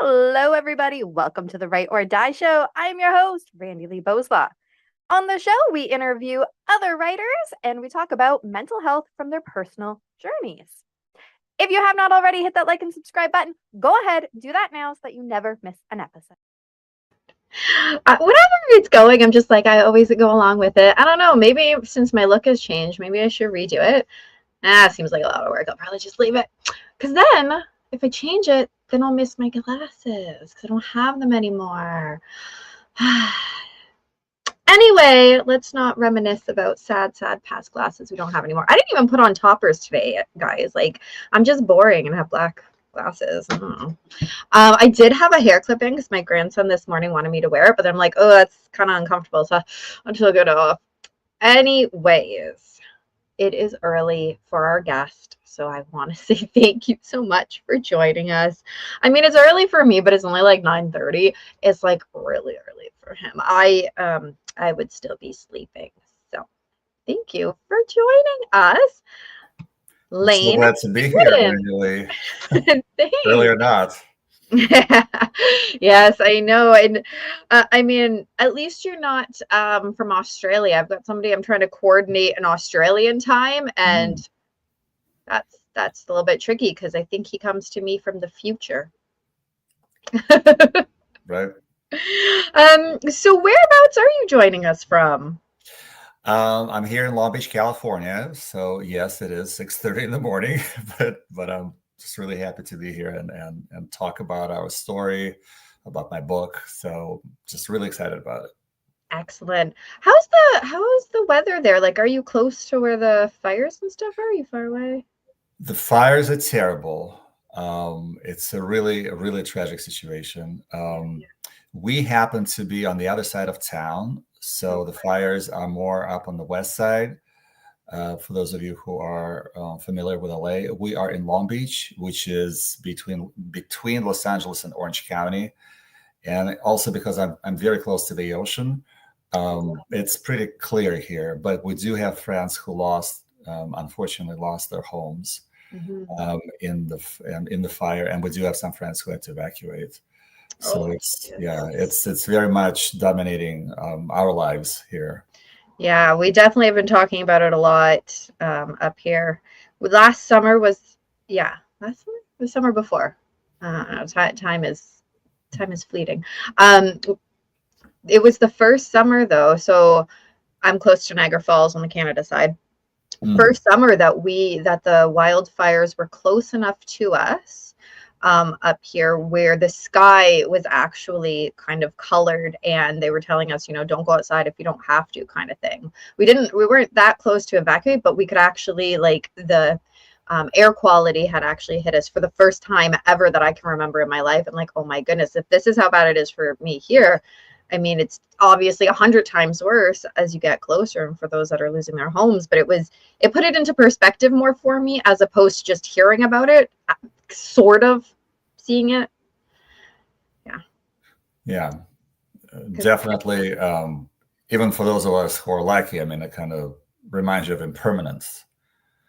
Hello, everybody. Welcome to the Write or Die Show. I am your host, Randi-lee. On the show, we interview other writers and we talk about mental health from their personal journeys. If you have not already hit that like and subscribe button, go ahead, do that now so that you never miss an episode. Whatever it's going, I'm just like, I always go along with it. I don't know, maybe since my look has changed, maybe I should redo it. Seems like a lot of work. I'll probably just leave it. Because then, if I change it, then I'll miss my glasses because I don't have them anymore. Anyway, let's not reminisce about sad past glasses we don't have anymore. I didn't even put on toppers today, guys. Like, I'm just boring and have black glasses. I don't know. I did have a hair clipping because my grandson this morning wanted me to wear it, but I'm like, oh, that's kind of uncomfortable, so I took it off. Anyways, it is early for our guest, so I want to say thank you so much for joining us. I mean, it's early for me, but it's only like 9:30. It's like really early for him. I would still be sleeping. So thank you for joining us. Lane. So glad to be here, Randi-lee. Early or not. Yes, I know. And I mean, at least you're not from Australia. I've got somebody I'm trying to coordinate an Australian time, and that's a little bit tricky because I think he comes to me from the future. Right. So whereabouts are you joining us from? I'm here in Long Beach, California. So yes, it is 6:30 in the morning, but I'm just really happy to be here and talk about our story, about my book. So just really excited about it. Excellent. How's the weather there? Like, are you close to where the fires and stuff are? Are you far away? The fires are terrible. It's a really tragic situation. We happen to be on the other side of town, so the fires are more up on the west side. For those of you who are familiar with LA, we are in Long Beach, which is between Los Angeles and Orange County, and also because I'm very close to the ocean, it's pretty clear here. But we do have friends who unfortunately lost their homes in the fire, and we do have some friends who had to evacuate. So it's very much dominating our lives here. Yeah, we definitely have been talking about it a lot up here. Last summer was last summer? The summer before. Time is fleeting. It was the first summer though, so I'm close to Niagara Falls on the Canada side. First summer that the wildfires were close enough to us up here where the sky was actually kind of colored, and they were telling us, don't go outside if you don't have to, kind of thing. We weren't that close to evacuate, but we could actually, like, the air quality had actually hit us for the first time ever that I can remember in my life. And like, oh my goodness, if this is how bad it is for me here, I mean, it's obviously 100 times worse as you get closer and for those that are losing their homes. But it put it into perspective more for me as opposed to just hearing about it, sort of seeing it. Yeah, definitely. Even for those of us who are lucky, I mean, it kind of reminds you of impermanence.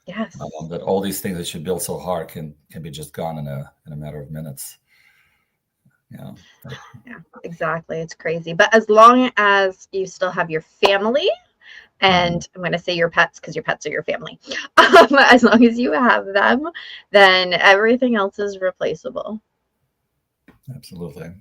Yes. That all these things that you build so hard can be just gone in a matter of minutes. Yeah, exactly. It's crazy. But as long as you still have your family, and I'm going to say your pets because your pets are your family, as long as you have them, then everything else is replaceable. Absolutely.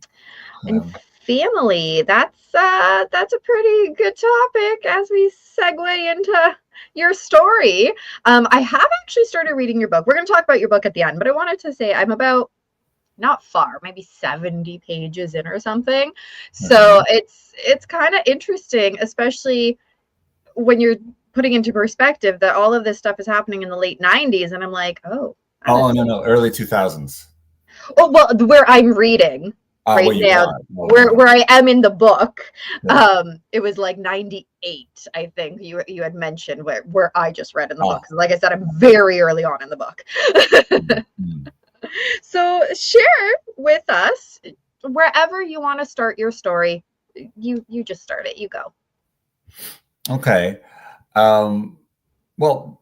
And family, that's a pretty good topic as we segue into your story. I have actually started reading your book. We're going to talk about your book at the end, but I wanted to say I'm about, not far, maybe 70 pages in or something. So it's kind of interesting, especially when you're putting into perspective that all of this stuff is happening in the late 90s. And I'm like, no, early 2000s. Oh, well, where I'm reading right now, where I am in the book, it was like 98, I think you had mentioned where I just read in the book. Like I said, I'm very early on in the book. So share with us wherever you want to start your story. You just start it. You go. Okay. Well,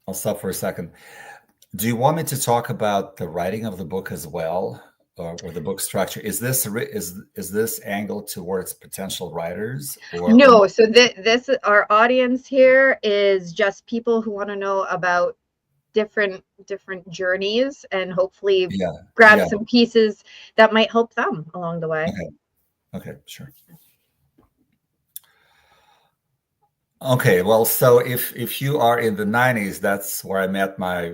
I'll stop for a second. Do you want me to talk about the writing of the book as well, or the book structure? Is this angled towards potential writers, or No, so this our audience here is just people who want to know about different journeys and hopefully yeah, grab yeah, some pieces that might help them along the way. okay, okay, sure. Okay, well, so if you are in the 90s, that's where I met my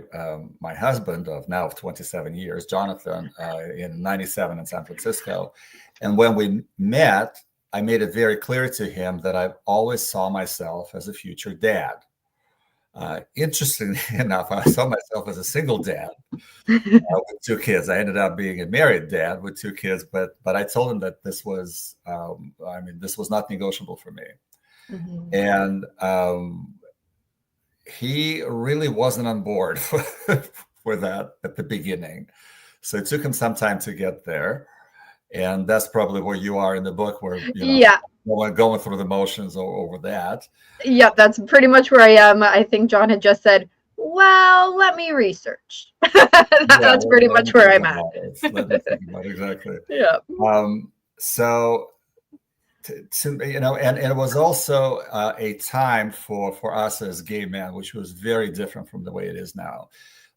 husband of now of 27 years, Jonathan, in 97 in San Francisco. And when we met, I made it very clear to him that I always saw myself as a future dad. Interestingly enough, I saw myself as a single dad with two kids. I ended up being a married dad with two kids, but I told him that this was, this was not negotiable for me. Mm-hmm. And he really wasn't on board for that at the beginning. So it took him some time to get there. And that's probably where you are in the book, where, Yeah. going through the motions over that. Yeah, that's pretty much where I am. I think John had just said, well, let me research. That's pretty much where I'm at. Let me think about it, exactly. Yeah. So and it was also a time for us as gay men, which was very different from the way it is now.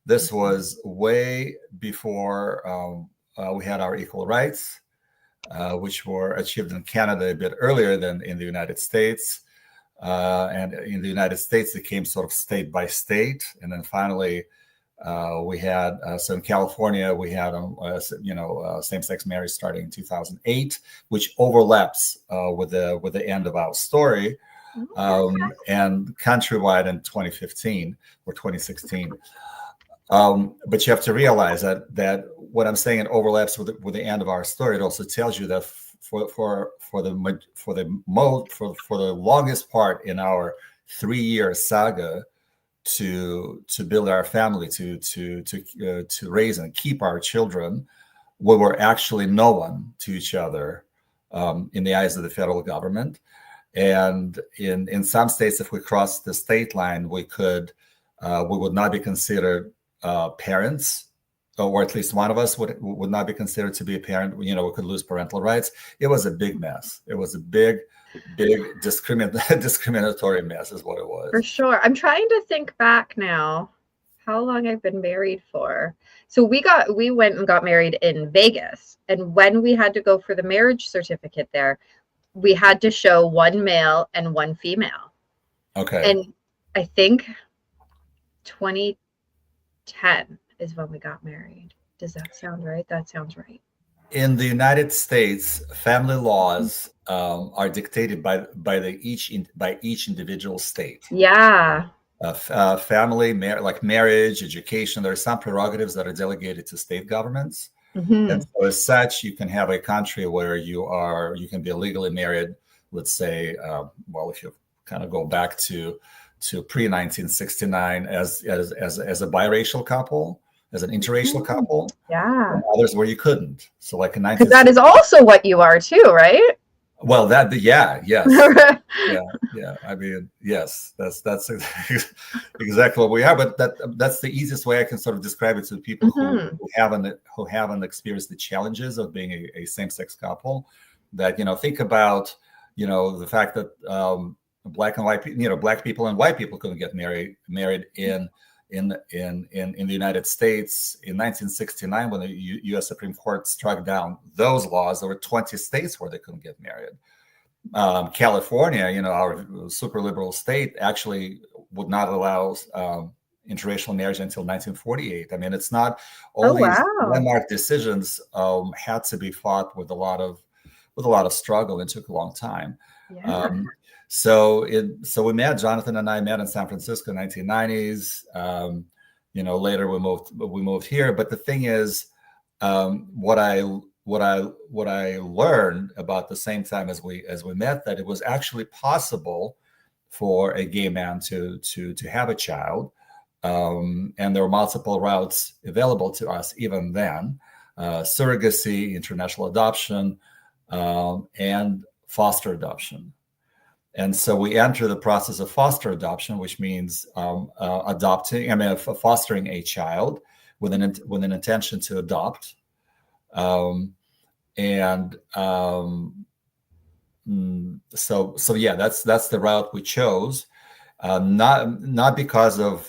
This was way before we had our equal rights, which were achieved in Canada a bit earlier than in the United States. And in the United States, it came sort of state by state, and then finally we had so in California we had same-sex marriage starting in 2008, which overlaps with the end of our story, and countrywide in 2015 or 2016. But you have to realize that what I'm saying, it overlaps with the end of our story. It also tells you that for the longest part in our 3-year saga to build our family, to raise and keep our children, we were actually no one to each other in the eyes of the federal government. And in some states, if we crossed the state line, we would not be considered parents, or at least one of us would not be considered to be a parent. We could lose parental rights. It was a big mess. It was a big discriminatory mess is what it was. For sure. I'm trying to think back now how long I've been married for. So we went and got married in Vegas. And when we had to go for the marriage certificate there, we had to show one male and one female. Okay. And I think 2010 is when we got married. Does that sound right? That sounds right. In the United States, family laws are dictated by each individual state. Yeah. Family, like marriage, education, there are some prerogatives that are delegated to state governments. Mm-hmm. And so as such, you can have a country where you can be legally married, let's say, if you kind of go back to pre-1969 as a biracial couple, as an interracial couple. Yeah. And others where you couldn't. So like in 1960s. Because that is also what you are too, right? Well, yes. yeah. I mean, yes, that's exactly what we are. But that's the easiest way I can sort of describe it to people who haven't experienced the challenges of being a same-sex couple. That think about the fact that black people and white people couldn't get married in the United States in 1969 when the U.S. Supreme Court struck down those laws. There were 20 states where they couldn't get married. California, our super liberal state, actually would not allow interracial marriage until 1948. I mean, it's not all these landmark decisions had to be fought with a lot of struggle and took a long time. Yeah. So we met, Jonathan and I met in San Francisco in the 1990s. Later we moved here. But the thing is, what I learned about the same time as we met, that it was actually possible for a gay man to have a child, and there were multiple routes available to us even then: surrogacy, international adoption, and foster adoption. And so we enter the process of foster adoption, which means fostering a child with an intention to adopt. And so yeah, that's the route we chose. Not because of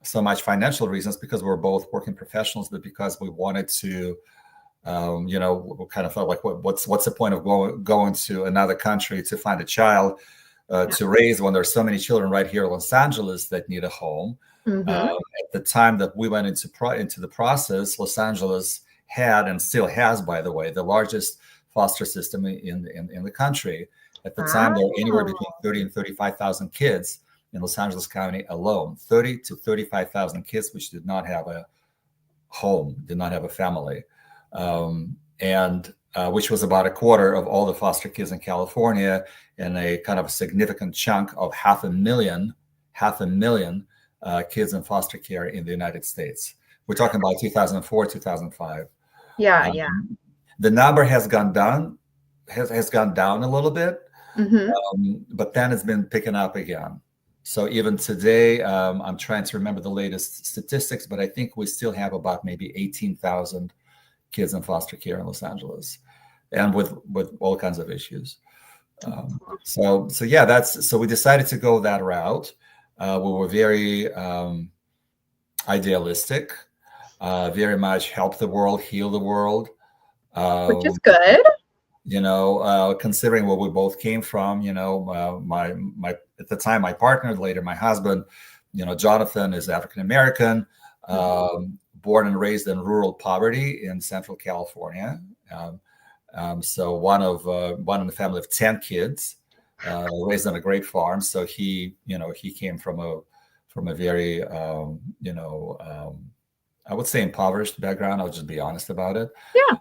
so much financial reasons, because we're both working professionals, but because we wanted to, we kind of felt like, what's the point of going to another country to find a child to raise when there's so many children right here in Los Angeles that need a home. At the time that we went into the process, Los Angeles had, and still has, by the way, the largest foster system in the country. At the time, there were anywhere between 30 and 35,000 kids in Los Angeles County alone. 30 to 35,000 kids which did not have a home, did not have a family, and which was about a quarter of all the foster kids in California, and a kind of a significant chunk of half a million kids in foster care in the United States. We're talking about 2004, 2005. Yeah. The number has gone down a little bit, but then it's been picking up again. So even today, I'm trying to remember the latest statistics, but I think we still have about maybe 18,000 kids in foster care in Los Angeles, and with all kinds of issues. So we decided to go that route. We were very idealistic, very much help the world, heal the world. Which is good. Considering where we both came from, my at the time, my partner, later my husband, Jonathan, is African American, born and raised in rural poverty in Central California. So one in the family of 10 kids, raised on a grape farm. So he came from a very I would say impoverished background. I'll just be honest about it. Yeah.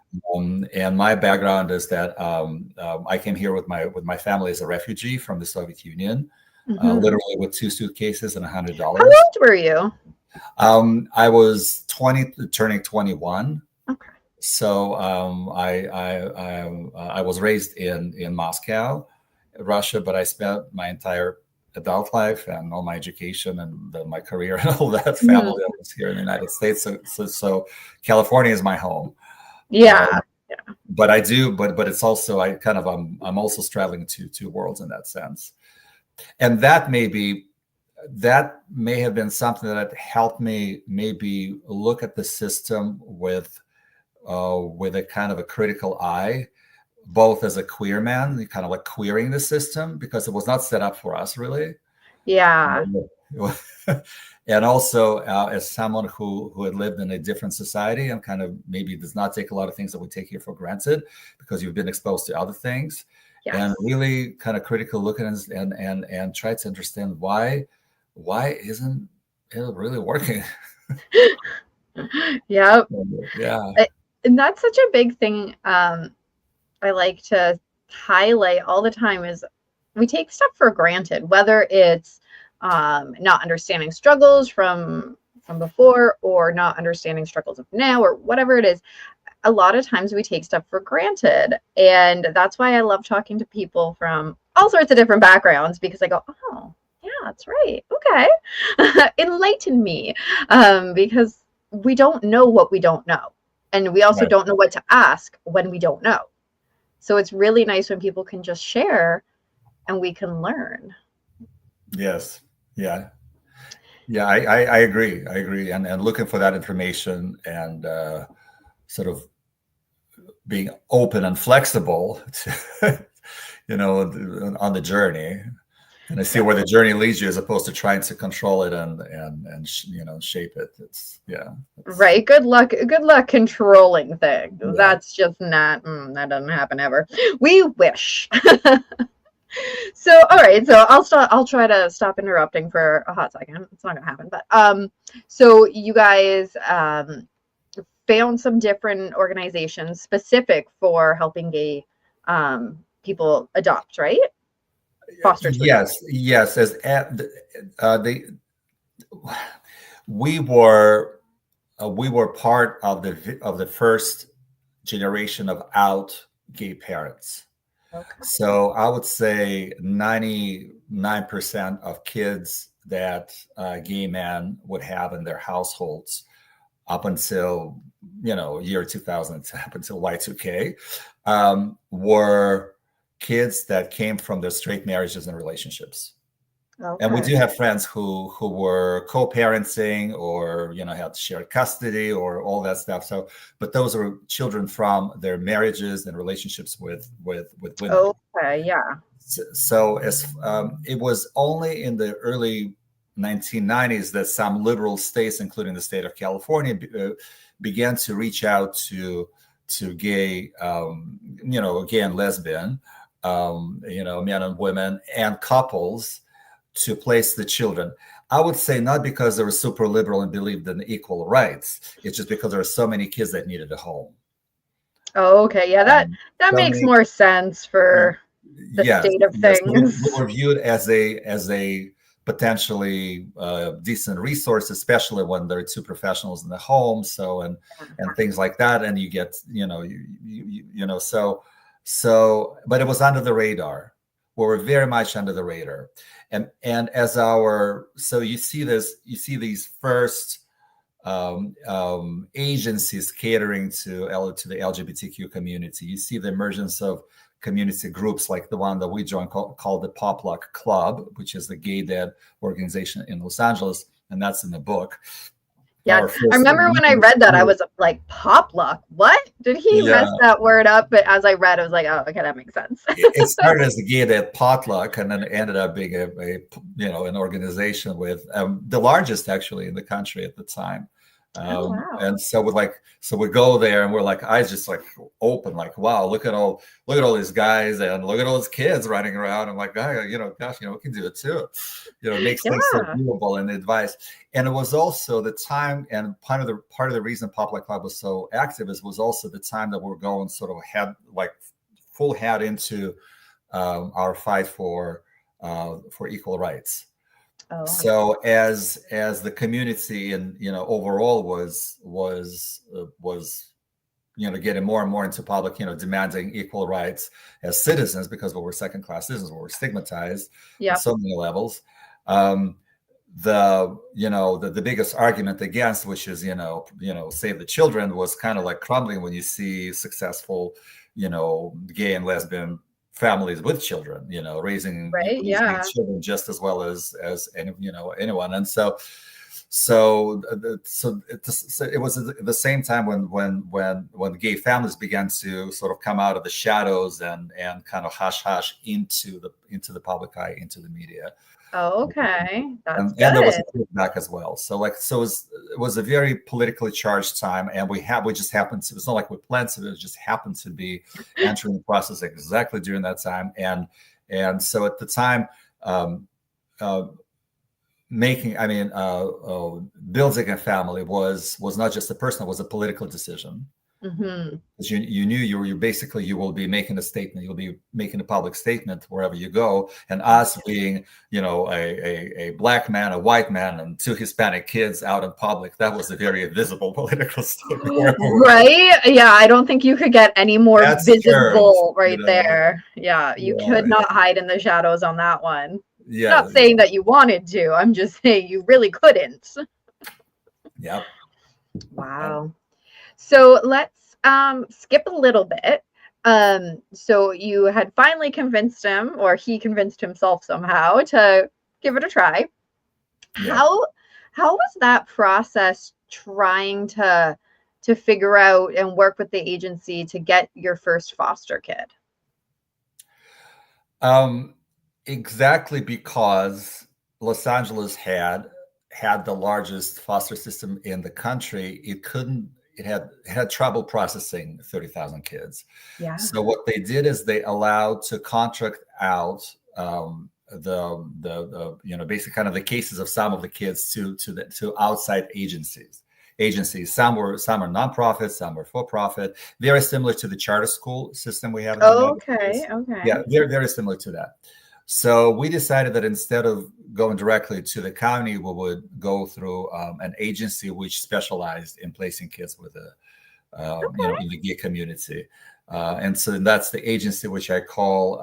And my background is that I came here with my family as a refugee from the Soviet Union, literally with 2 suitcases and $100. How old were you? I was 20, turning 21. Okay. So I was raised in Moscow, Russia, but I spent my entire adult life and all my education and my career and all that family that was here in the United States. So California is my home. Yeah. But it's also, I'm also straddling two worlds in that sense. And that may have been something that helped me maybe look at the system with a kind of a critical eye, both as a queer man, kind of like queering the system, because it was not set up for us, really. Yeah. And also as someone who had lived in a different society and kind of maybe does not take a lot of things that we take here for granted because you've been exposed to other things. Yes. And really kind of critical look at it and try to understand why isn't it really working? Yep. Yeah. And that's such a big thing. I like to highlight all the time is we take stuff for granted, whether it's not understanding struggles from before or not understanding struggles of now or whatever it is. A lot of times we take stuff for granted. And that's why I love talking to people from all sorts of different backgrounds, because I go, oh, yeah, that's right. Okay. Enlighten me. Because we don't know what we don't know. And we also don't know what to ask when we don't know. So it's really nice when people can just share and we can learn. Yes. Yeah. Yeah, I agree. And looking for that information and sort of being open and flexible to, on the journey. And I see where the journey leads you as opposed to trying to control it and shape it. Right. Good luck controlling things. Yeah. That's just not, that doesn't happen ever. We wish. So, all right. So I'll try to stop interrupting for a hot second. It's not going to happen. But, so you guys, found some different organizations specific for helping gay, people adopt, right? Foster children. Yes. We were part of the first generation of out gay parents. Okay. So I would say 99% of kids that gay men would have in their households up until, year 2000, up until Y2K, were kids that came from their straight marriages and relationships. And we Okay. do have friends who were co-parenting or had shared custody or all that stuff. So, but those are children from their marriages and relationships with women. Okay. Yeah. So as it was only in the early 1990s that some liberal states, including the state of California, began to reach out to gay, gay and lesbian, men and women and couples to place the children. I would say not because they were super liberal and believed in equal rights. It's just because there are so many kids that needed a home. Oh, okay. Yeah, that So makes many, more sense for the yes, state of yes. We things. were viewed as a potentially decent resource, especially when there are two professionals in the home. So and things like that, and you get but it was under the radar. We were very much under the radar, and as so you see these first agencies catering to the LGBTQ community. You see the emergence of community groups like the one that we joined called the Pop Lock Club, which is the gay dad organization in Los Angeles, and that's in the book. Yeah, I remember when I read that, I was like, "Pop Lock? What? Did he mess that word up?" But as I read, I was like, "Oh, okay, that makes sense." It started as a gay dad potluck, and then ended up being an organization with the largest actually in the country at the time. Wow. And so we go there and we're like, eyes just like open, like, wow, look at all these guys and look at all these kids running around. I'm like, gosh, we can do it too. It makes things so doable and advice. And it was also the time, and part of the reason Pop Lock Club was so active was also the time that we're going sort of full head into our fight for equal rights. Oh, so as the community and overall was getting more and more into public, demanding equal rights as citizens, because we were second-class citizens, we were stigmatized on so many levels. The biggest argument against, which is save the children, was kind of like crumbling when you see successful gay and lesbian families with children, raising children just as well as anyone. And so it was at the same time when gay families began to sort of come out of the shadows and kind of hush into the public eye, into the media. Oh, okay. That's good. And there was a pushback as well. So it was a very politically charged time, and we just happened to. It's not like we planned to. It just happened to be entering the process exactly during that time. And so at the time, building a family was not just a personal; it was a political decision. Mm-hmm. Because you knew you will be making a statement, you'll be making a public statement wherever you go. And us being, a black man, a white man, and two Hispanic kids out in public, that was a very visible political statement. Right? Yeah, I don't think you could get any more visible there. Yeah, you could not hide in the shadows on that one. Yeah. Not saying that you wanted to. I'm just saying you really couldn't. Yep. Wow. So let's skip a little bit. So you had finally convinced him, or he convinced himself somehow, to give it a try. Yeah. How was that process, trying to figure out and work with the agency to get your first foster kid? Exactly, because Los Angeles had the largest foster system in the country. It had trouble processing 30,000 kids. Yeah. So what they did is they allowed to contract out basically kind of the cases of some of the kids to outside agencies. Some are nonprofit, some are for profit. Very similar to the charter school system we have. Okay. Yeah, they're very similar to that. So we decided that instead of going directly to the county, we would go through an agency which specialized in placing kids Okay. in the gay community. And so that's the agency which I call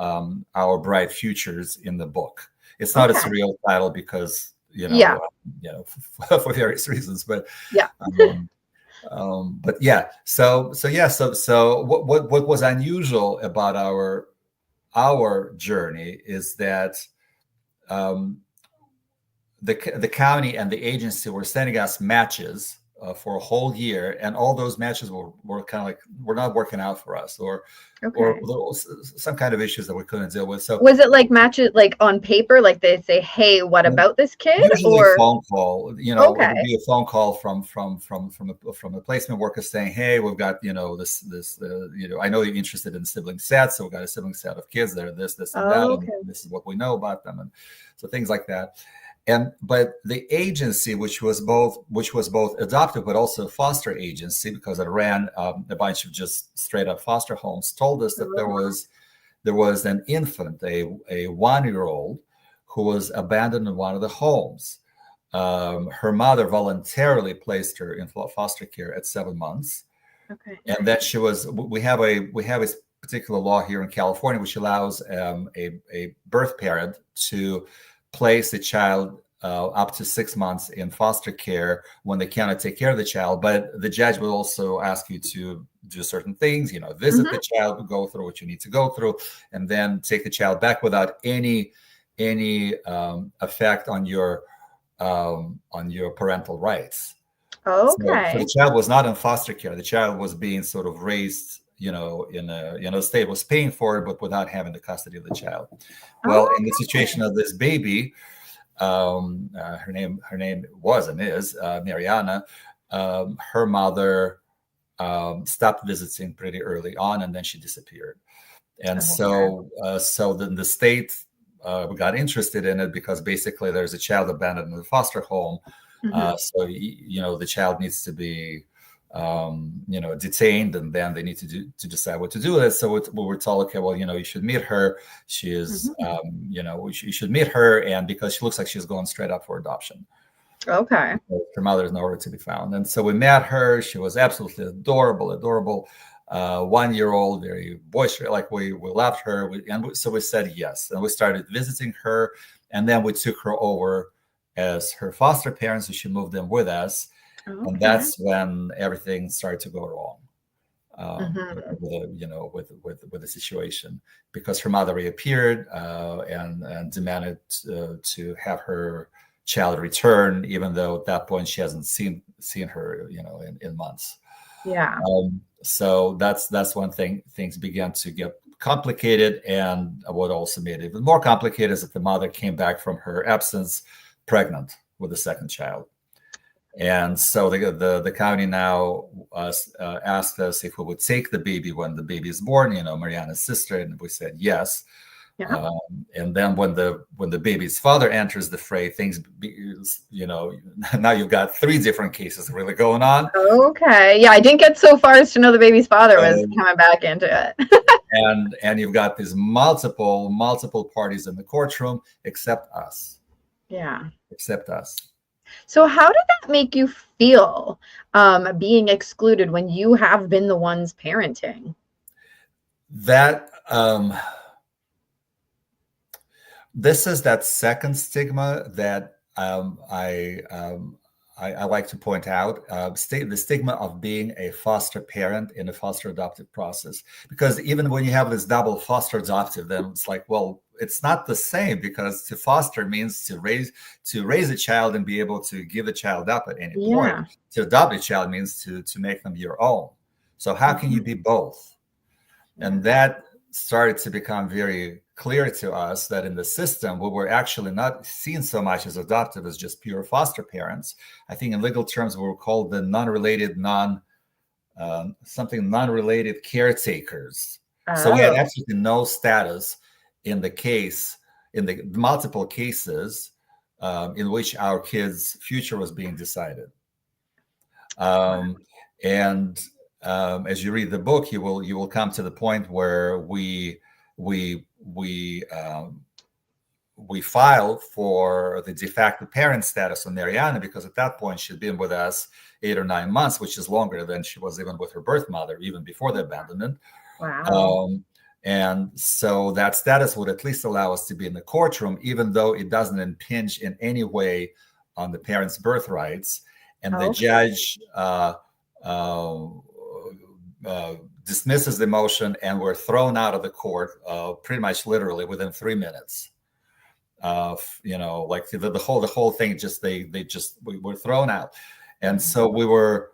Our Bright Futures in the book. It's not a Okay. surreal title because, Yeah. for various reasons, Yeah. um, but yeah. So what was unusual about our journey is that um, the county and the agency were sending us matches for a whole year, and all those matches were kind of like were not working out for us, or Okay. some kind of issues that we couldn't deal with. So Was it like matches like on paper, like they say, "Hey, what about this kid?" usually Or phone call, it would okay. be a phone call from a placement worker saying, "Hey, we've got this I know you're interested in sibling sets, so we've got a sibling set of kids. They're this, and that, and Okay. this is what we know about them," and so things like that. But the agency, which was both adoptive but also foster agency, because it ran a bunch of just straight up foster homes, told us that there was an infant, a 1-year-old, who was abandoned in one of the homes. Her mother voluntarily placed her in foster care at 7 months, Okay. and that she was. We have a particular law here in California which allows a birth parent to place a child up to 6 months in foster care when they cannot take care of the child. But the judge will also ask you to do certain things, visit the Mm-hmm. child, go through what you need to go through, and then take the child back without any effect on your parental rights. So Okay. the child was not in foster care. The child was being sort of raised, the state was paying for it, but without having the custody of the child. Well, in the situation Okay. of this baby, her name was and is Mariana. Her mother stopped visiting pretty early on, and then she disappeared. And Okay. so then the state got interested in it because basically there's a child abandoned in the foster home. Mm-hmm. So the child needs to be detained, and then they need to decide what to do with it. So we were told, okay, well, you should meet her. She is, Mm-hmm. you should meet her, and because she looks like she's going straight up for adoption. Okay. Her mother is nowhere to be found. And so we met her. She was absolutely adorable, 1-year-old, very boisterous. Like we loved her. So we said yes. And we started visiting her. And then we took her over as her foster parents. So she moved in with us. And Okay. that's when everything started to go wrong. Mm-hmm. With the situation, because her mother reappeared and demanded to have her child return, even though at that point she hasn't seen her, in months. Yeah. So that's one thing. Things began to get complicated, and what also made it even more complicated is that the mother came back from her absence pregnant with a second child. And so the county now asked us if we would take the baby when the baby is born, Mariana's sister, and we said yes. Yeah. And then when the baby's father enters the fray, now you've got 3 different cases really going on, Okay. Yeah, I didn't get so far as to know the baby's father was um, coming back into it. and you've got these multiple parties in the courtroom, except us, Yeah. except us. So how did that make you feel, being excluded when you have been the ones parenting? That This is that second stigma that I like to point out, the stigma of being a foster parent in a foster adoptive process. Because even when you have this double foster adoptive, then it's like, well, it's not the same, because to foster means to raise a child and be able to give the child up at any point. Yeah. To adopt a child means to make them your own. So how can you Mhm. be both? Yeah. And that started to become very clear to us, that in the system we were actually not seen so much as adoptive as just pure foster parents. I think in legal terms we were called the non-related caretakers. So we had Oh. absolutely no status in the multiple cases in which our kids' future was being decided. And as you read the book, you will come to the point where we we filed for the de facto parent status on Mariana, because at that point she'd been with us 8 or 9 months, which is longer than she was even with her birth mother, even before the abandonment. Wow. And so that status would at least allow us to be in the courtroom, even though it doesn't impinge in any way on the parents' birth rights. And the Okay. judge dismisses the motion, and we're thrown out of the court pretty much literally within 3 minutes. Like the whole thing, we were thrown out. And so we're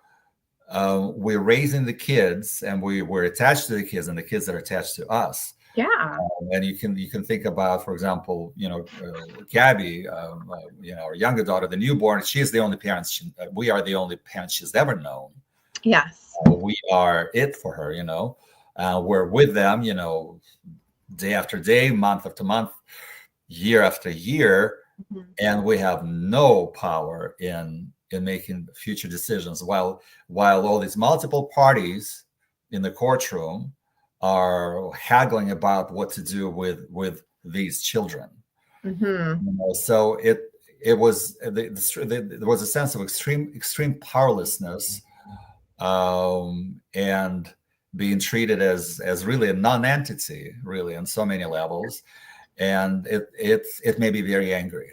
raising the kids, and we're attached to the kids, and the kids are attached to us. Yeah. And you can think about, for example, Gabby, our younger daughter, the newborn. She's the only parents. We are the only parents she's ever known. Yes. We are it for her. We're with them. Day after day, month after month, year after year, and we have no power in making future decisions. While all these multiple parties in the courtroom are haggling about what to do with these children. So there was a sense of extreme powerlessness, and being treated as really a non-entity, really, on so many levels, and it made me very angry.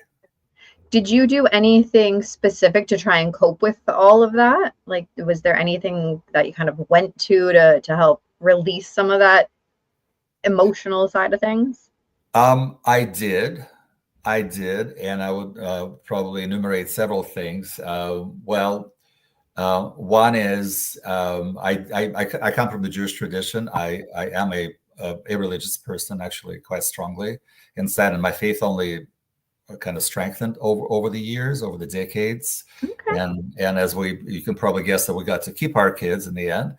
Did you do anything specific to try and cope with all of that? Like, was there anything that you kind of went to help release some of that emotional side of things? I did, and I would probably enumerate several things. One is I come from the Jewish tradition. I am a religious person, actually, quite strongly inside, and my faith only kind of strengthened over the years, over the decades. Okay. And as you can probably guess that we got to keep our kids in the end.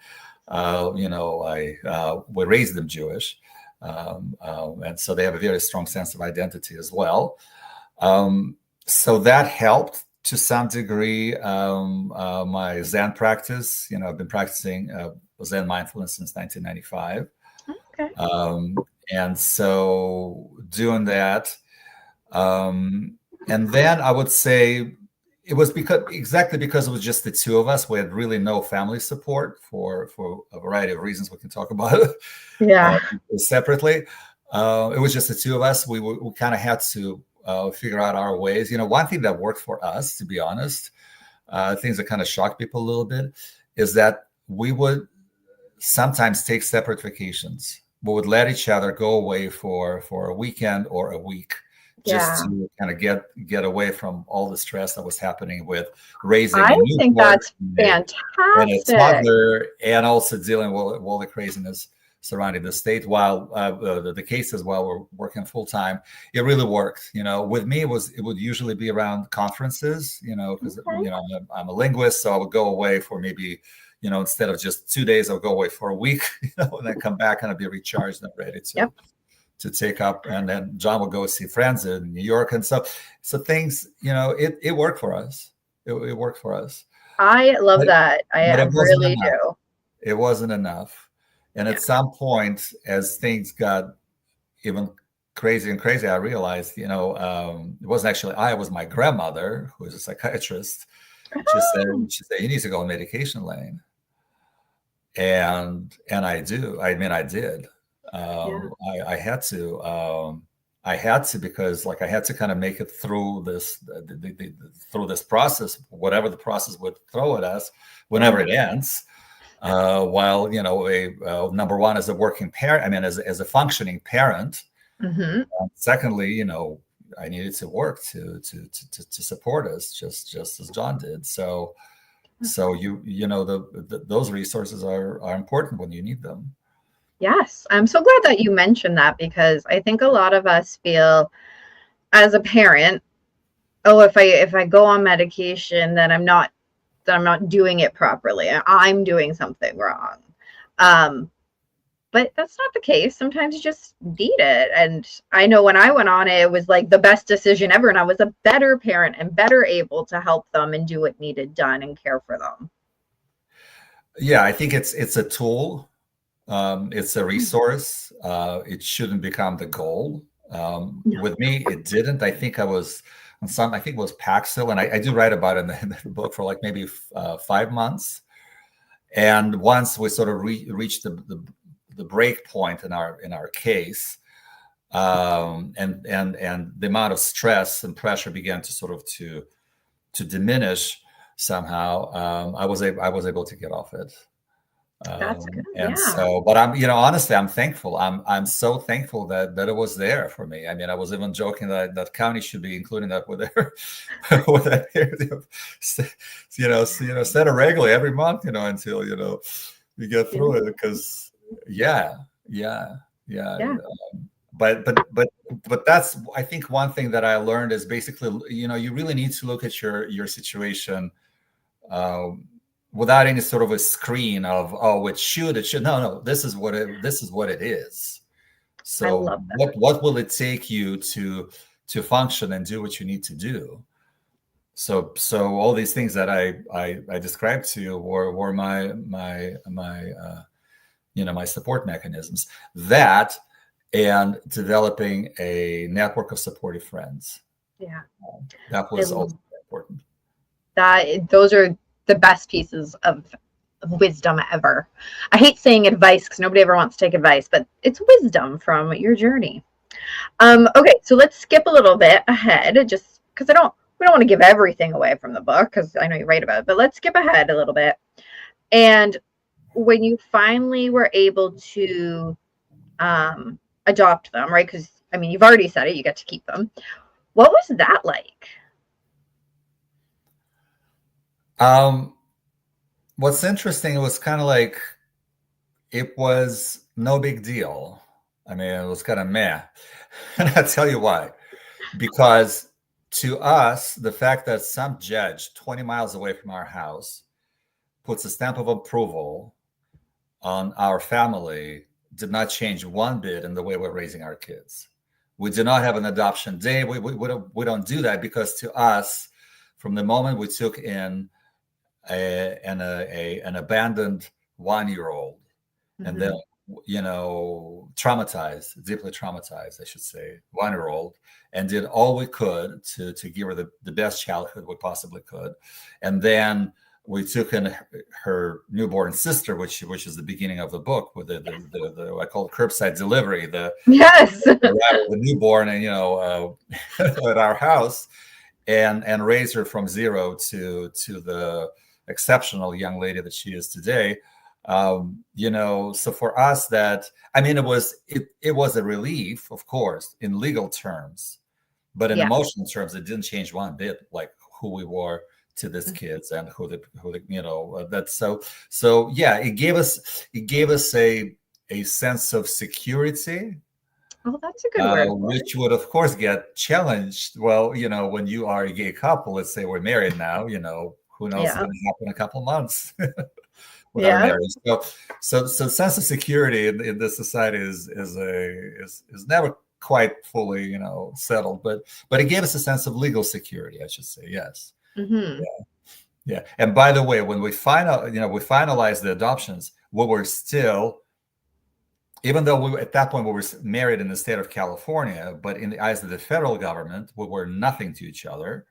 We raised them Jewish, and so they have a very strong sense of identity as well. So that helped to some degree. My Zen practice, I've been practicing Zen mindfulness since 1995. Okay. And so doing that, and then I would say it was exactly because it was just the two of us. We had really no family support for a variety of reasons we can talk about Yeah. separately. It was just the two of us. We kind of had to figure out our ways. One thing that worked for us, to be honest, things that kind of shocked people a little bit, is that we would sometimes take separate vacations. We would let each other go away for a weekend or a week, just to kind of get away from all the stress that was happening with raising I a newborn, think that's and a fantastic. toddler, and also dealing with all the craziness surrounding the state while the cases while we're working full time. It really worked. With me, it would usually be around conferences, because I'm a linguist, so I would go away for maybe, instead of just 2 days, I'll go away for a week, and then come back and I'll be recharged and ready to take up. And then John will go see friends in New York and stuff. So things, it worked for us. It worked for us. I love that. I really do. It wasn't enough. And at some point, as things got even crazy and crazy, I realized, it wasn't actually it was my grandmother, who is a psychiatrist. She said, you need to go on medication lane. And I do. I mean, I did. I had to, because I had to kind of make it through this through this process, whatever the process would throw at us, whenever it ends. While number one, as a working parent, I mean, as a functioning parent. Secondly, I needed to work to support us, just as John did. So those resources are important when you need them. Yes, I'm so glad that you mentioned that, because I think a lot of us feel as a parent, oh, if I go on medication, then I'm not doing it properly. I'm doing something wrong. But that's not the case. Sometimes you just need it. And I know when I went on it, it was like the best decision ever. And I was a better parent and better able to help them and do what needed done and care for them. Yeah, I think it's a tool. It's a resource. It shouldn't become the goal. No. With me, it didn't. I think I was on some. I think it was Paxil, and I do write about it in the book for like maybe 5 months. And once we sort of reached the break point in our case, and the amount of stress and pressure began to sort of to diminish somehow, I was able to get off it. That's good. And Yeah. so, but I'm, honestly, I'm thankful. I'm so thankful that it was there for me. I mean, I was even joking that county should be including that with their, with that area of, set it regularly every month, until, you get through it. Because yeah. Yeah. But that's, I think, one thing that I learned is basically, you really need to look at your situation, without any sort of a screen of, oh, it should. No, this is what it is. I So love that. what will it take you to function and do what you need to do? So all these things that I described to you were my my support mechanisms. That, and developing a network of supportive friends. Yeah. That was also important. Those are the best pieces of wisdom ever. I hate saying advice because nobody ever wants to take advice, but it's wisdom from your journey. Okay, so let's skip a little bit ahead, just because we don't want to give everything away from the book, because I know you write about it, but let's skip ahead a little bit. And when you finally were able to adopt them, right? Because I mean, you've already said it, you get to keep them. What was that like? What's interesting, it was kind of like, it was no big deal. I mean, it was kind of meh. And I'll tell you why. Because to us, the fact that some judge 20 miles away from our house puts a stamp of approval on our family did not change one bit in the way we're raising our kids. We do not have an adoption day. We don't do that, because to us, from the moment we took in an abandoned 1-year-old, and then deeply traumatized, I should say, 1-year-old, and did all we could to give her the best childhood we possibly could, and then we took in her newborn sister, which is the beginning of the book, with the I call it curbside delivery, the newborn, and at our house, and raise her from zero to the exceptional young lady that she is today. So for us, that, I mean, it was a relief, of course, in legal terms, but in emotional terms, it didn't change one bit, like who we were to these kids and who that's so yeah, it gave us a sense of security. Oh, that's a good word. Which would, of course, get challenged. Well, when you are a gay couple, let's say we're married now, who knows what's going to happen in a couple of months with our marriage. So sense of security in this society is never quite fully, settled, but it gave us a sense of legal security, I should say. Yes. Mm-hmm. Yeah. And by the way, when we finalized the adoptions, we were still, even though at that point we were married in the state of California, but in the eyes of the federal government, we were nothing to each other.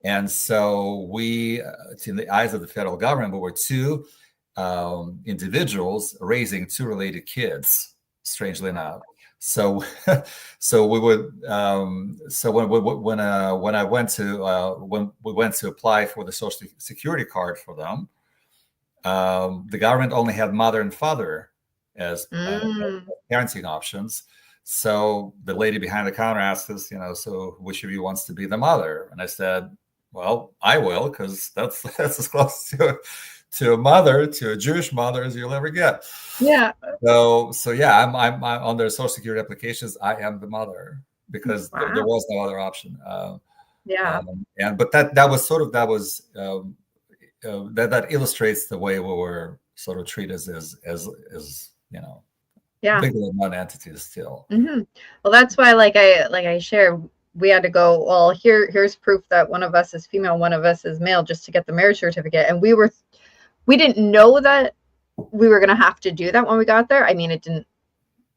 And so in the eyes of the federal government, we were two individuals raising two related kids, strangely enough. So we would, when I went to, when we went to apply for the Social Security card for them, the government only had mother and father as parenting options. So the lady behind the counter asked us, so which of you wants to be the mother? And I said, well, I will, because that's as close to a mother, to a Jewish mother, as you'll ever get. Yeah. So yeah, I'm on their Social Security applications, I am the mother, because there was no other option. But that illustrates the way we were sort of treated as legally non-entities still. Mm-hmm. Well, that's why, like I share, we had to go, well, here's proof that one of us is female, one of us is male, just to get the marriage certificate. And we didn't know that we were going to have to do that when we got there. I mean, it didn't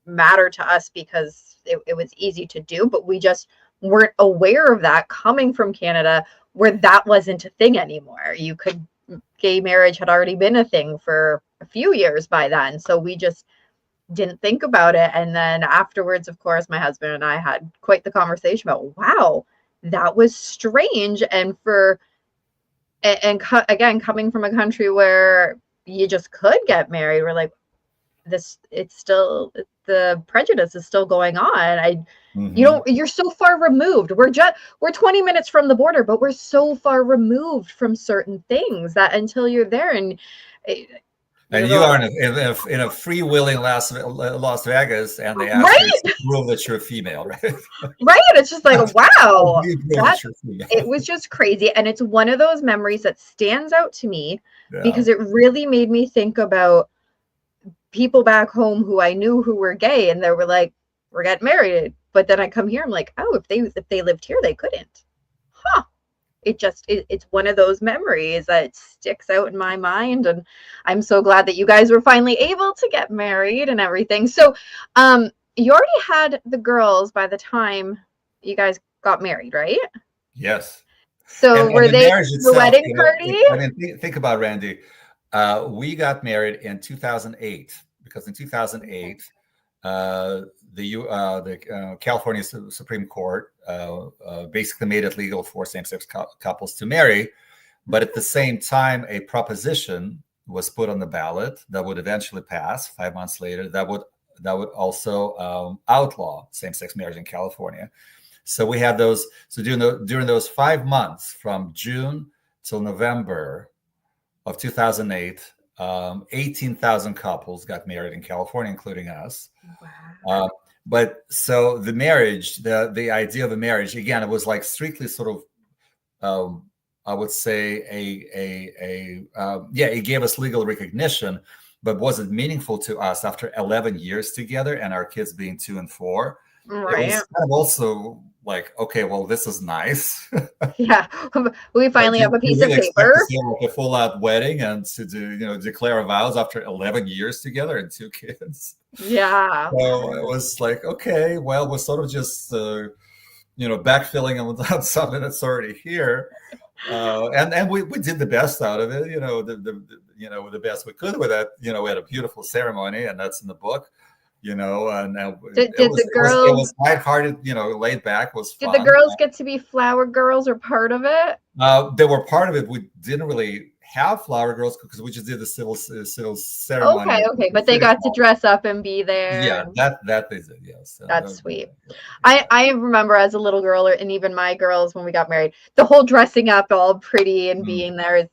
matter to us because it was easy to do, but we just weren't aware of that coming from Canada, where that wasn't a thing anymore. Gay marriage had already been a thing for a few years by then. So we just didn't think about it. And then afterwards, of course, my husband and I had quite the conversation about, wow, that was strange. And again, coming from a country where you just could get married, we're like, the prejudice is still going on. You're so far removed. We're 20 minutes from the border, but we're so far removed from certain things that until you're there and you are in a freewheeling Las Vegas, and they ask you to prove that you're female, right? Right. It's just like, wow, it was just crazy. And it's one of those memories that stands out to me because it really made me think about people back home who I knew who were gay, and they were like, we're getting married. But then I come here, I'm like, oh, if they lived here, they couldn't. Huh. It's one of those memories that sticks out in my mind. And I'm so glad that you guys were finally able to get married and everything. So you already had the girls by the time you guys got married, right? Yes. So were they the wedding party? I mean, think about Randy. We got married in 2008 because in 2008, the California Supreme Court basically made it legal for same-sex couples to marry. But at the same time, a proposition was put on the ballot that would eventually pass 5 months later. That would also outlaw same-sex marriage in California. So we had those. So during those 5 months, from June till November of 2008, 18,000 couples got married in California, including us. Wow. But so the marriage, the idea of a marriage, again, it was like strictly sort of, I would say it gave us legal recognition, but was it meaningful to us after 11 years together and our kids being 2 and 4? Right. It was kind of also like, okay, well, this is nice. Yeah, we finally have a piece of paper. A full-out wedding and to declare our vows after 11 years together and 2 kids. Yeah. So it was like, okay, well, we're sort of just backfilling on something that's already here, and we did the best out of it. The best we could with that. We had a beautiful ceremony, and that's in the book. And did the girls? It was lighthearted, laid back. Was fun. Did the girls get to be flower girls or part of it? They were part of it. We didn't really have flower girls because we just did the civil ceremony. Okay, but they got to dress up and be there. Yeah, that they did. Yes, that's sweet. I remember as a little girl, and even my girls when we got married, the whole dressing up all pretty and being there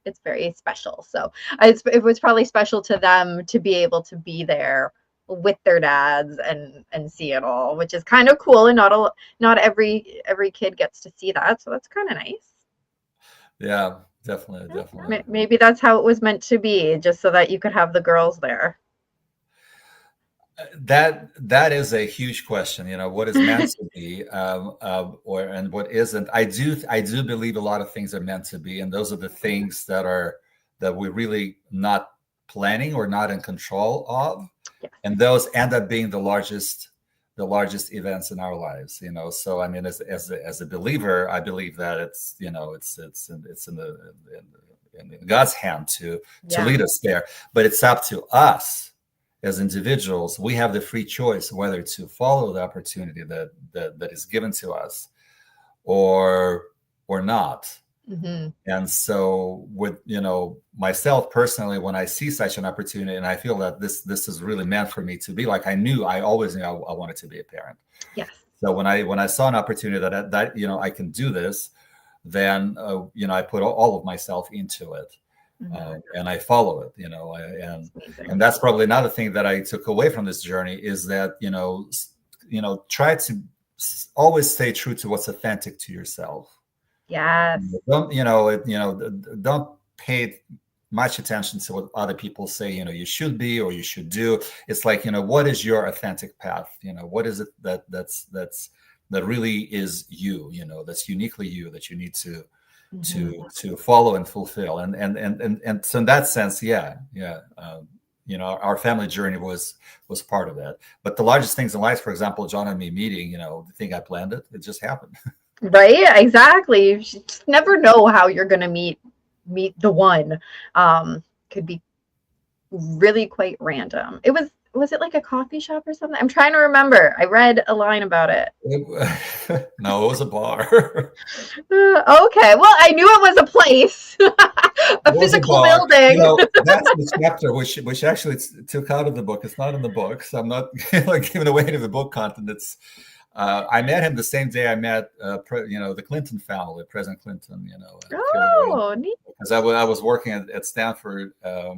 it's very special. So it was probably special to them to be able to be there with their dads and see it all, which is kind of cool, and not every kid gets to see that, so that's kind of nice. Yeah, definitely. Maybe that's how it was meant to be, just so that you could have the girls there. That is a huge question. What is meant to be, and what isn't. I do believe a lot of things are meant to be, and those are the things that we're really not planning or not in control of. Yes. And those end up being the largest events in our lives, So I mean, as a believer, I believe that it's in God's hand to lead us there. But it's up to us as individuals. We have the free choice whether to follow the opportunity that is given to us, or not. Mm-hmm. And so with, myself personally, when I see such an opportunity and I feel that this is really meant for me to be, like I always knew I wanted to be a parent. Yes. So when I saw an opportunity that I can do this, then, I put all of myself into it. Mm-hmm. And I follow it, and that's probably another thing that I took away from this journey is that, try to always stay true to what's authentic to yourself. Yes. Don't pay much attention to what other people say, you should be or you should do. It's like, what is your authentic path? What is it that really is you, that's uniquely you, that you need to follow and fulfill. And so in that sense, our family journey was part of that. But the largest things in life, for example, John and me meeting, the thing I planned it just happened. Right? Exactly. You just never know how you're going to meet the one. Could be really quite random. Was it like a coffee shop or something? I'm trying to remember. I read a line about it. No, it was a bar. Okay. Well, I knew it was a place, a physical building. That's the chapter which actually took out of the book. It's not in the book, so I'm not like giving away any of the book content. It's I met him the same day I met the Clinton family, President Clinton. Oh, neat. Because I was working at Stanford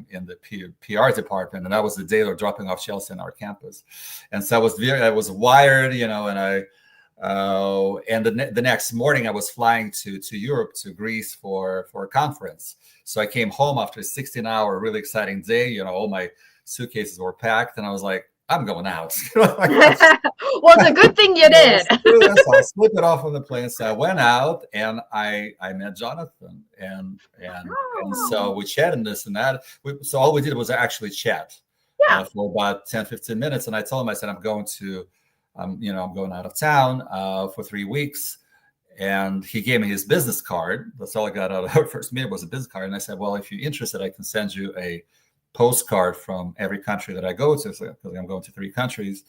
in the PR department, and that was the day they were dropping off Chelsea on our campus, and so I was wired, and I. And the next morning, I was flying to Europe, to Greece for a conference. So I came home after a 16-hour, really exciting day. All my suitcases were packed, and I was like, I'm going out. Well, it's a good thing you did. I'll slip it off on the plane. So I went out, and I met Jonathan, and so we chatted and this and that. So all we did was actually chat for about 10, 15 minutes. And I told him, I said, I'm going out of town for 3 weeks. And he gave me his business card. That's all I got out of our first meeting was a business card. And I said, well, if you're interested, I can send you a postcard from every country that I go to, because I'm going to 3 countries.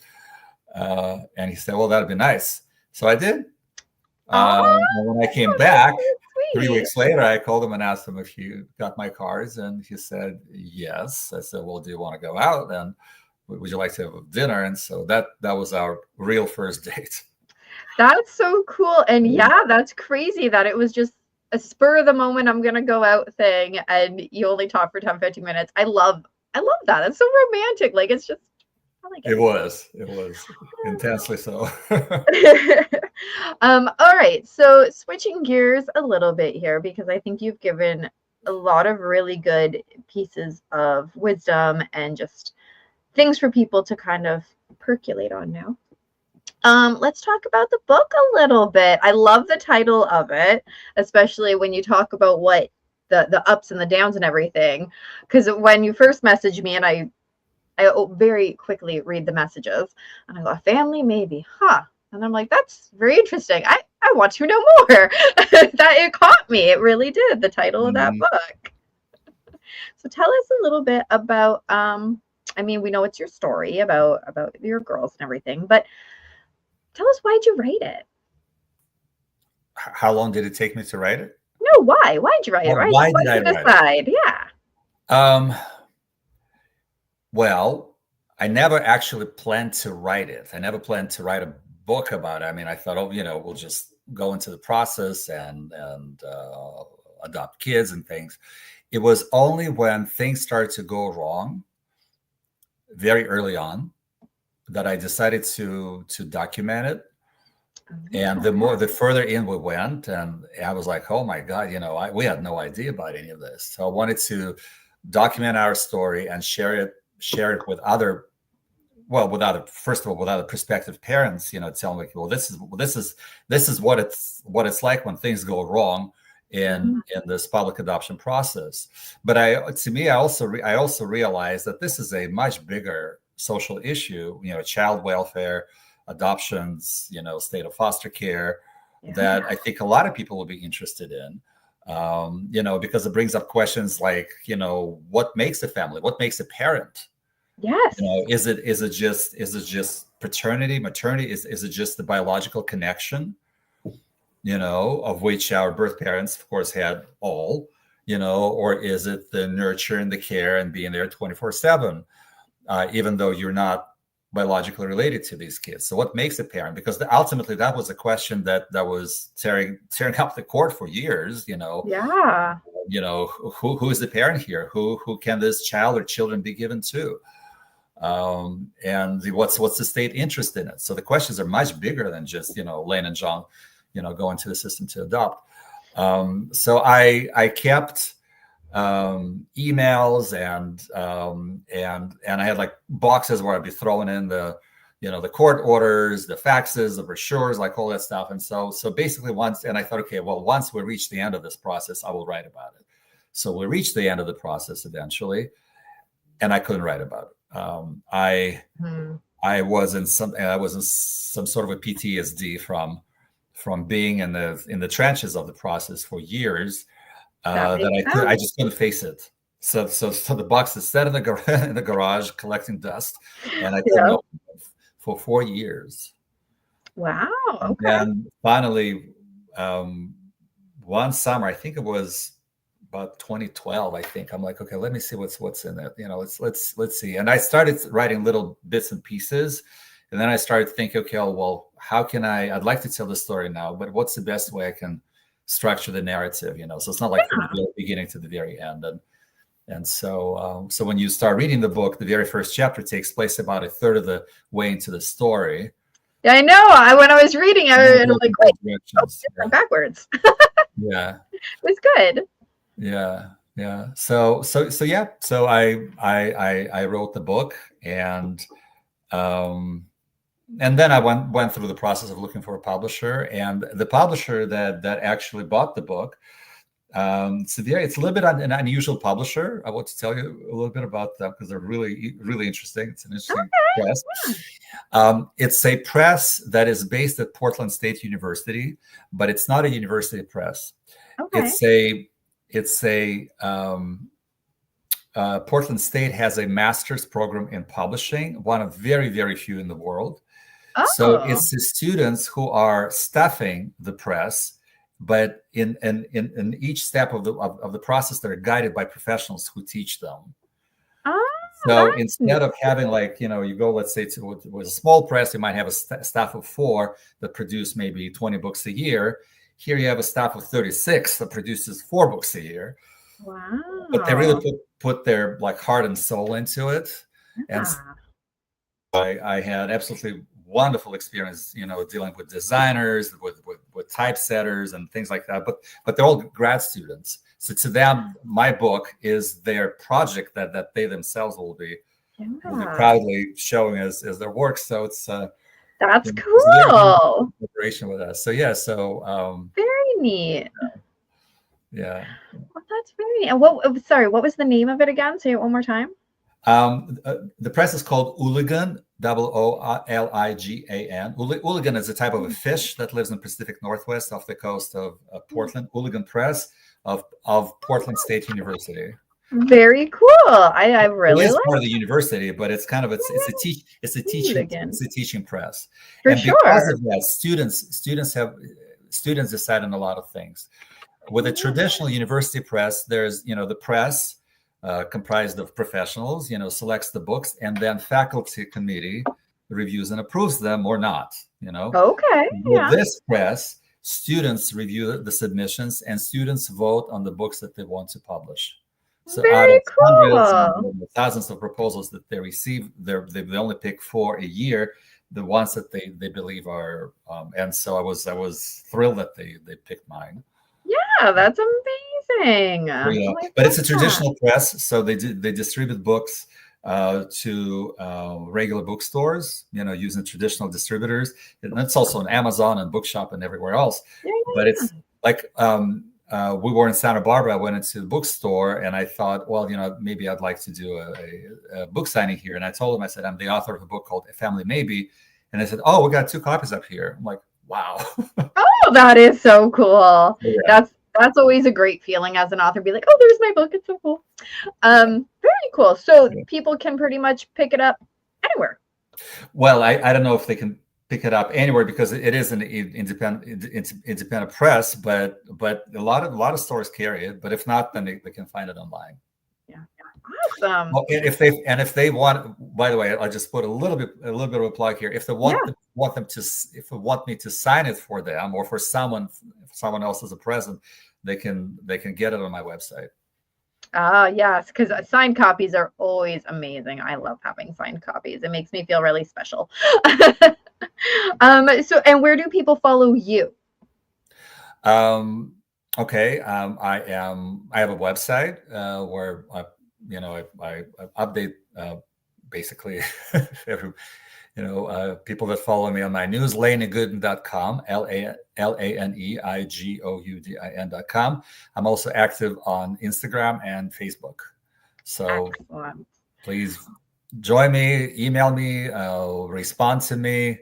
And he said, well, that'd be nice. So I did. And when I came back 3 weeks later, I called him and asked him if he got my cards. And he said, yes. I said, well, do you want to go out? And would you like to have dinner? And so that was our real first date. That's so cool. And yeah, that's crazy that it was just a spur of the moment, I'm going to go out thing. And you only talk for 10, 15 minutes. I love that. That's so romantic. Like, it's just, I like it. It was intensely so. All right. So switching gears a little bit here, because I think you've given a lot of really good pieces of wisdom and just things for people to kind of percolate on now. Let's talk about the book a little bit. I love the title of it, especially when you talk about what the ups and the downs and everything. Because when you first messaged me, and I very quickly read the messages, and I go, family, maybe, huh? And I'm like, that's very interesting. I want to know more. That it caught me. It really did. The title of that book. So tell us a little bit about. We know it's your story about your girls and everything, but tell us, why'd you write it? How long did it take me to write it? No, why? Why'd you write it? Why did I decide? It? Yeah. Well, I never actually planned to write it. I never planned to write a book about it. I thought, we'll just go into the process and adopt kids and things. It was only when things started to go wrong very early on that I decided to document it. And the further in we went, and I was like, oh my God, we had no idea about any of this. So I wanted to document our story and share it with other prospective parents, tell them, well, this is what it's like when things go wrong in this public adoption process. But I also realized that this is a much bigger social issue, child welfare, adoptions, state of foster care, that I think a lot of people will be interested in, because it brings up questions like, what makes a family? What makes a parent? Yes. Is it just paternity, maternity? Is it just the biological connection, of which our birth parents, of course, had all, or is it the nurture and the care and being there 24/7, even though you're not biologically related to these kids? So what makes a parent? Because ultimately that was a question that was tearing up the court for years, Yeah. Who is the parent here? Who can this child or children be given to? And what's the state interest in it? So the questions are much bigger than just, Lane and John, go into the system to adopt. So I kept emails and I had like boxes where I'd be throwing in the court orders, the faxes, the brochures, like all that stuff. And so basically I thought, okay, well, once we reach the end of this process, I will write about it. So we reached the end of the process eventually. and I couldn't write about it. Hmm. I was in some sort of a PTSD from being in the trenches of the process for years, That makes that I sense. just couldn't face it. So the box is set in in the garage collecting dust, and I couldn't Yeah. open it for 4 years. Wow. And Okay. then finally, um, one summer, I think it was about 2012, I think, I'm like, okay, let me see what's in it. Let's see. And I started writing little bits and pieces, and then I started thinking, okay, well, how can I'd like to tell the story now, but what's the best way I can structure the narrative? So it's not like from the very beginning to the very end. And so when you start reading the book, the very first chapter takes place about a third of the way into the story. Yeah, I know. When I was reading, I'm like, wait, Yeah. backwards. Yeah. It was good. Yeah. So yeah. So I wrote the book, um, and then I went through the process of looking for a publisher, and the publisher that actually bought the book. It's a little bit an unusual publisher. I want to tell you a little bit about them because they're really, really interesting. It's an interesting press. It's a press that is based at Portland State University, but it's not a university press. Okay. Portland State has a master's program in publishing, one of very, very few in the world. So Oh. it's the students who are staffing the press, but in each step of the process, they're guided by professionals who teach them. Oh, So instead of having you go, let's say with a small press, you might have a staff of 4 that produce maybe 20 books a year. Here you have a staff of 36 that produces 4 books a year. wow. But they really put their heart and soul into it. And I had absolutely wonderful experience, dealing with designers, with typesetters and things like that. But they're all grad students. So to them, my book is their project that they themselves will be proudly showing as their work. So it's that's cool. Collaboration with us. So yeah. So very neat. Yeah. Well, that's very neat. And sorry, what was the name of it again? Say it one more time. The press is called Ooligan, Ooligan. Ooligan is a type of a fish that lives in the Pacific Northwest off the coast of Portland. Ooligan Press of Portland State University. Very cool. I really like part of the university, but it's kind of it's a teaching press. For sure. Because of that, students decide on a lot of things. With a traditional university press, there's the press. Comprised of professionals, selects the books, and then faculty committee reviews and approves them or not. Okay. With this press, students review the submissions, and students vote on the books that they want to publish. So out of hundreds and thousands of proposals that they receive, they only pick 4 a year, the ones that they believe are. And so I was thrilled that they picked mine. Yeah, that's amazing. Yeah. But it's a traditional press, so they distribute books to regular bookstores, using traditional distributors. And it's also on Amazon and Bookshop and everywhere else. Yeah. But it's like we were in Santa Barbara. I went into the bookstore and I thought, well, maybe I'd like to do a book signing here. And I told them, I said, I'm the author of a book called A Family Maybe. And they said, oh, we got 2 copies up here. I'm like, wow. Oh, that is so cool. Yeah. That's always a great feeling as an author. Be like, oh, there's my book. It's so cool. Very cool. So people can pretty much pick it up anywhere. Well, I don't know if they can pick it up anywhere because it is an independent press, but a lot of stores carry it. But if not, then they can find it online. Yeah. Awesome. Well, if they want, by the way, I'll just put a little bit of a plug here. If they want me to sign it for them or for someone else as a present, they can get it on my website. Yes, because signed copies are always amazing. I love having signed copies. It makes me feel really special. And where do people follow you? Okay. I have a website where I update basically every, people that follow me on my news, laneigouldin.com, LANEIGOUDIN.com. I'm also active on Instagram and Facebook. So excellent. Please join me, email me, respond to me,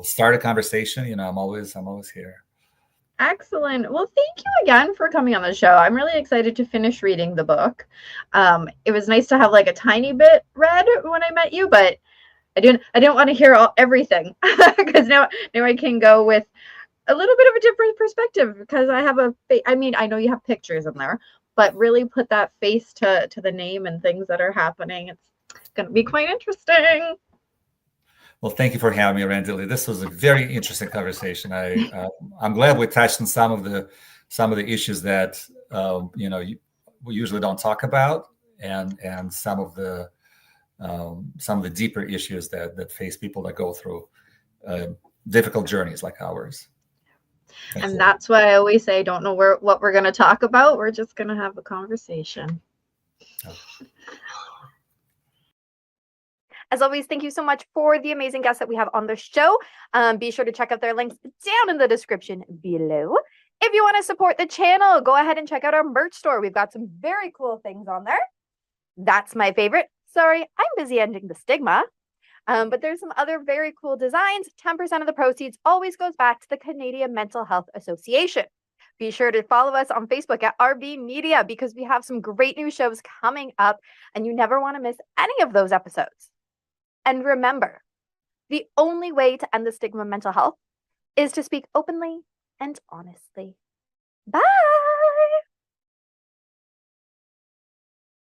start a conversation. I'm always here. Excellent. Well, thank you again for coming on the show. I'm really excited to finish reading the book. It was nice to have like a tiny bit read when I met you, but I didn't want to hear everything because now I can go with a little bit of a different perspective because I have I know you have pictures in there, but really put that face to the name and things that are happening. It's going to be quite interesting. Well, thank you for having me, Randi-lee. This was a very interesting conversation. I'm glad we touched on some of the issues that we usually don't talk about, and some of the deeper issues that face people that go through difficult journeys like ours. Thank you. That's why I always say, don't know what we're going to talk about. We're just going to have a conversation. Oh. As always, thank you so much for the amazing guests that we have on the show. Be sure to check out their links down in the description below. If you want to support the channel, go ahead and check out our merch store. We've got some very cool things on there. That's my favorite. Sorry, I'm busy ending the stigma. But there's some other very cool designs. 10% of the proceeds always goes back to the Canadian Mental Health Association. Be sure to follow us on Facebook at RB Media because we have some great new shows coming up and you never want to miss any of those episodes. And remember, the only way to end the stigma of mental health is to speak openly and honestly. Bye!